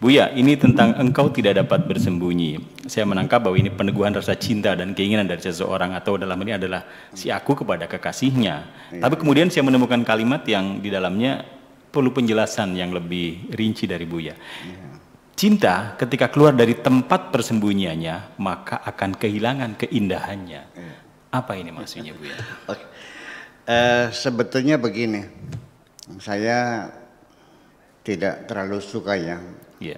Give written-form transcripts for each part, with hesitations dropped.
Buya, ini tentang engkau tidak dapat bersembunyi. Saya menangkap bahwa ini peneguhan rasa cinta dan keinginan dari seseorang, atau dalam ini adalah si aku kepada kekasihnya. Tapi kemudian saya menemukan kalimat yang di dalamnya perlu penjelasan yang lebih rinci dari Buya. Cinta ketika keluar dari tempat persembunyiannya, maka akan kehilangan keindahannya. Apa ini maksudnya, Buya? Sebetulnya begini, saya tidak terlalu suka ya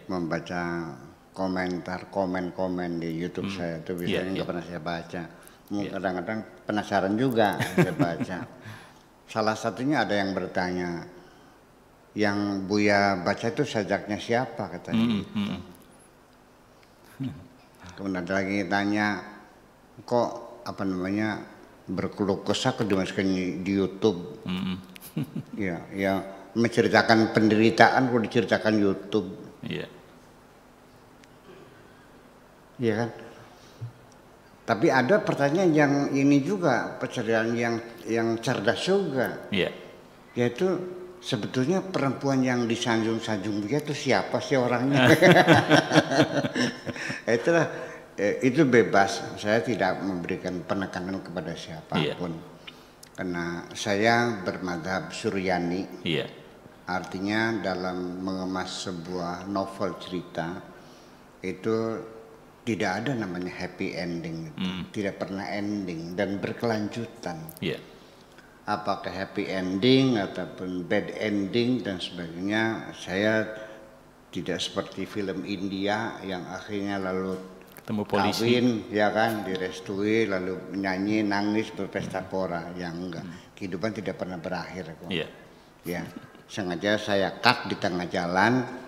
membaca komen-komen di YouTube saya itu biasanya nggak pernah saya baca. Kadang-kadang penasaran juga saya baca. Salah satunya ada yang bertanya, yang Buya baca itu sajaknya siapa katanya gitu. Kemudian ada lagi tanya, kok apa namanya berkeluh kesah dimasukkan di YouTube. Ya menceritakan penderitaan kok diceritakan YouTube. Iya kan? Tapi ada pertanyaan yang ini juga, pertanyaan yang cerdas juga. Yaitu sebetulnya perempuan yang disanjung-sanjung dia itu siapa sih orangnya? Itu bebas. Saya tidak memberikan penekanan kepada siapapun. Karena saya bermadhab Suryani. Artinya dalam mengemas sebuah novel cerita itu tidak ada namanya happy ending, tidak pernah ending dan berkelanjutan. Apakah happy ending ataupun bad ending dan sebagainya, saya tidak seperti film India yang akhirnya lalu ketemu polisi, kawin, ya kan, direstui, lalu nyanyi, nangis, berpesta pora. Yang enggak, kehidupan tidak pernah berakhir kok. Ya, sengaja saya cut di tengah jalan.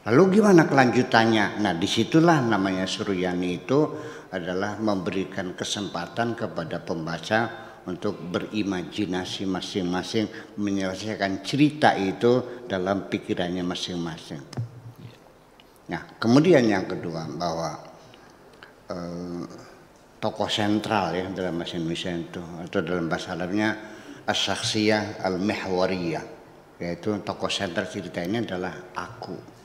Lalu gimana kelanjutannya? Nah, disitulah namanya Suryani itu adalah memberikan kesempatan kepada pembaca untuk berimajinasi masing-masing, menyelesaikan cerita itu dalam pikirannya masing-masing. Nah, kemudian yang kedua, bahwa tokoh sentral ya dalam bahasa Indonesia itu, atau dalam bahasa Arabnya as-syakhsiyah al-mihwariyah, yaitu tokoh sentral cerita ini adalah aku.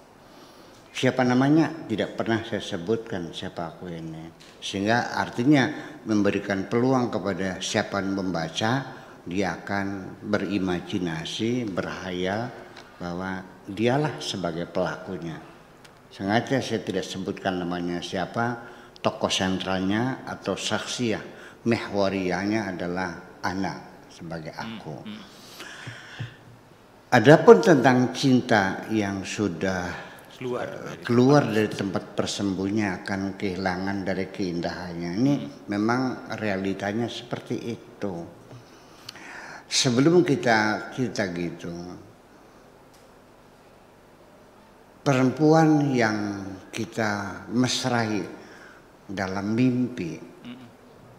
Siapa namanya tidak pernah saya sebutkan siapa aku ini, sehingga artinya memberikan peluang kepada siapa membaca, dia akan berimajinasi, berhayal bahwa dialah sebagai pelakunya. Sengaja saya tidak sebutkan namanya siapa, tokoh sentralnya atau syakhsiyah mihwariyahnya adalah anak sebagai aku. Adapun tentang cinta yang sudah keluar dari tempat persembunyian akan kehilangan dari keindahannya. Ini memang realitanya seperti itu. Sebelum kita gitu, perempuan yang kita mesrai dalam mimpi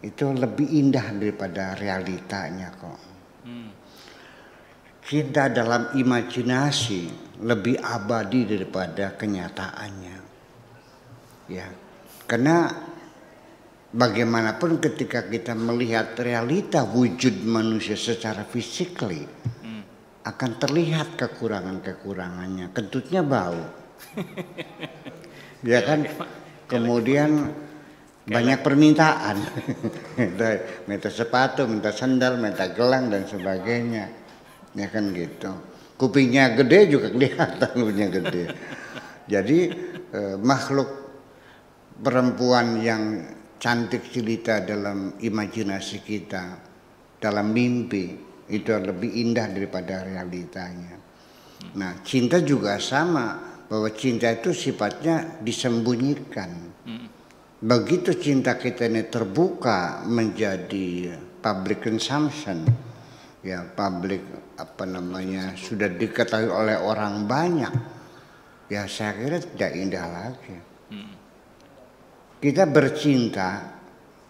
itu lebih indah daripada realitanya kok. Cinta dalam imajinasi lebih abadi daripada kenyataannya. Ya. Karena bagaimanapun ketika kita melihat realita wujud manusia secara fisikly, akan terlihat kekurangan-kekurangannya. Kentutnya bau. Ya kan? Kemudian banyak permintaan. Minta sepatu, minta sandal, minta gelang dan sebagainya. Ya kan gitu. Kupingnya gede juga kelihatan kupingnya gede. Jadi makhluk perempuan yang cantik jelita dalam imajinasi kita, dalam mimpi, itu lebih indah daripada realitanya. Nah, cinta juga sama, bahwa cinta itu sifatnya disembunyikan. Begitu cinta kita ini terbuka menjadi public consumption, ya public sudah diketahui oleh orang banyak, ya saya kira tidak indah lagi. Kita bercinta,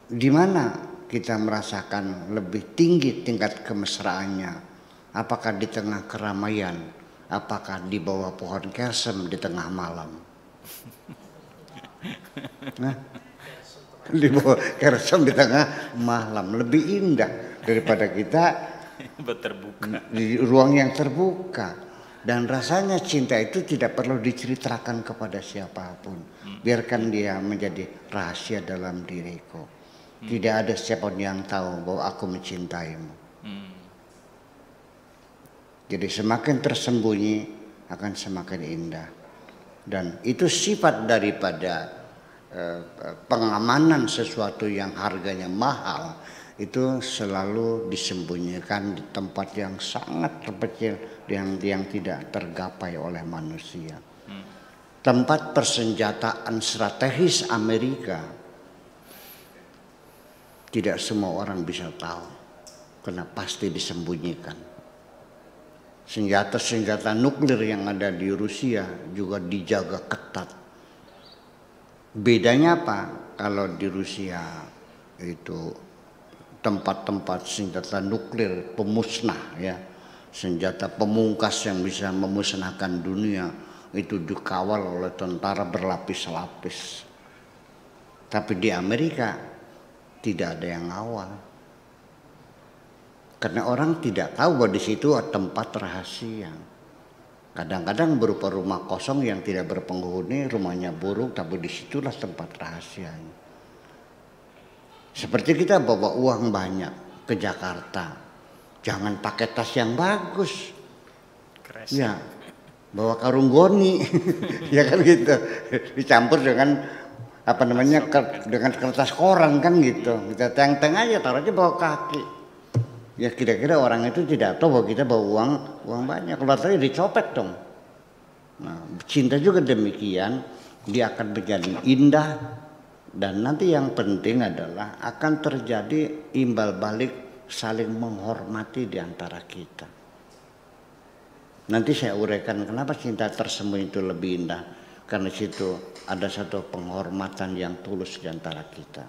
di mana kita merasakan lebih tinggi tingkat kemesraannya? Apakah di tengah keramaian? Apakah di bawah pohon kersem di tengah malam? Nah, di bawah kersem di tengah malam lebih indah daripada kita terbuka di ruang yang terbuka. Dan rasanya cinta itu tidak perlu diceritakan kepada siapapun. Biarkan dia menjadi rahasia dalam diriku. Tidak ada siapapun yang tahu bahwa aku mencintaimu. Jadi semakin tersembunyi akan semakin indah. Dan itu sifat daripada pengamanan sesuatu yang harganya mahal. Itu selalu disembunyikan di tempat yang sangat terpencil yang tidak tergapai oleh manusia. Tempat persenjataan strategis Amerika tidak semua orang bisa tahu karena pasti disembunyikan. Senjata-senjata nuklir yang ada di Rusia juga dijaga ketat. Bedanya apa? Kalau di Rusia itu tempat-tempat senjata nuklir pemusnah, ya, senjata pemungkas yang bisa memusnahkan dunia itu dikawal oleh tentara berlapis-lapis. Tapi di Amerika tidak ada yang ngawal, karena orang tidak tahu bahwa di situ ada tempat rahasia. Kadang-kadang berupa rumah kosong yang tidak berpenghuni, rumahnya buruk, tapi disitulah tempat rahasianya. Seperti kita bawa uang banyak ke Jakarta, jangan pakai tas yang bagus, ya, bawa karung goni, ya kan gitu, dicampur dengan apa namanya dengan kertas koran kan gitu, kita teng-teng aja, taruh aja bawa kaki. Ya kira-kira orang itu tidak tahu bahwa kita bawa uang banyak, kalau tadi dicopet dong. Nah, cinta juga demikian, dia akan menjadi indah. Dan nanti yang penting adalah akan terjadi imbal balik saling menghormati di antara kita. Nanti saya uraikan kenapa cinta tersembunyi itu lebih indah. Karena situ ada satu penghormatan yang tulus di antara kita.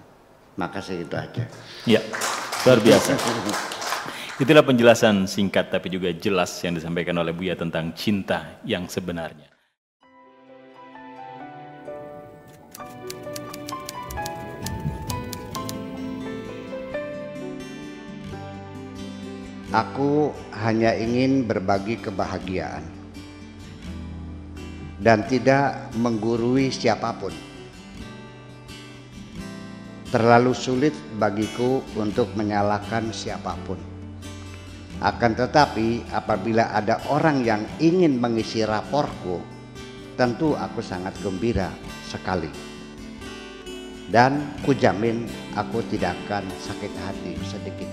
Makasih, itu aja. Ya, luar biasa. Itulah penjelasan singkat tapi juga jelas yang disampaikan oleh Buya tentang cinta yang sebenarnya. Aku hanya ingin berbagi kebahagiaan dan tidak menggurui siapapun. Terlalu sulit bagiku untuk menyalahkan siapapun. Akan tetapi apabila ada orang yang ingin mengisi raportku, tentu aku sangat gembira sekali. Dan kujamin aku tidak akan sakit hati sedikit.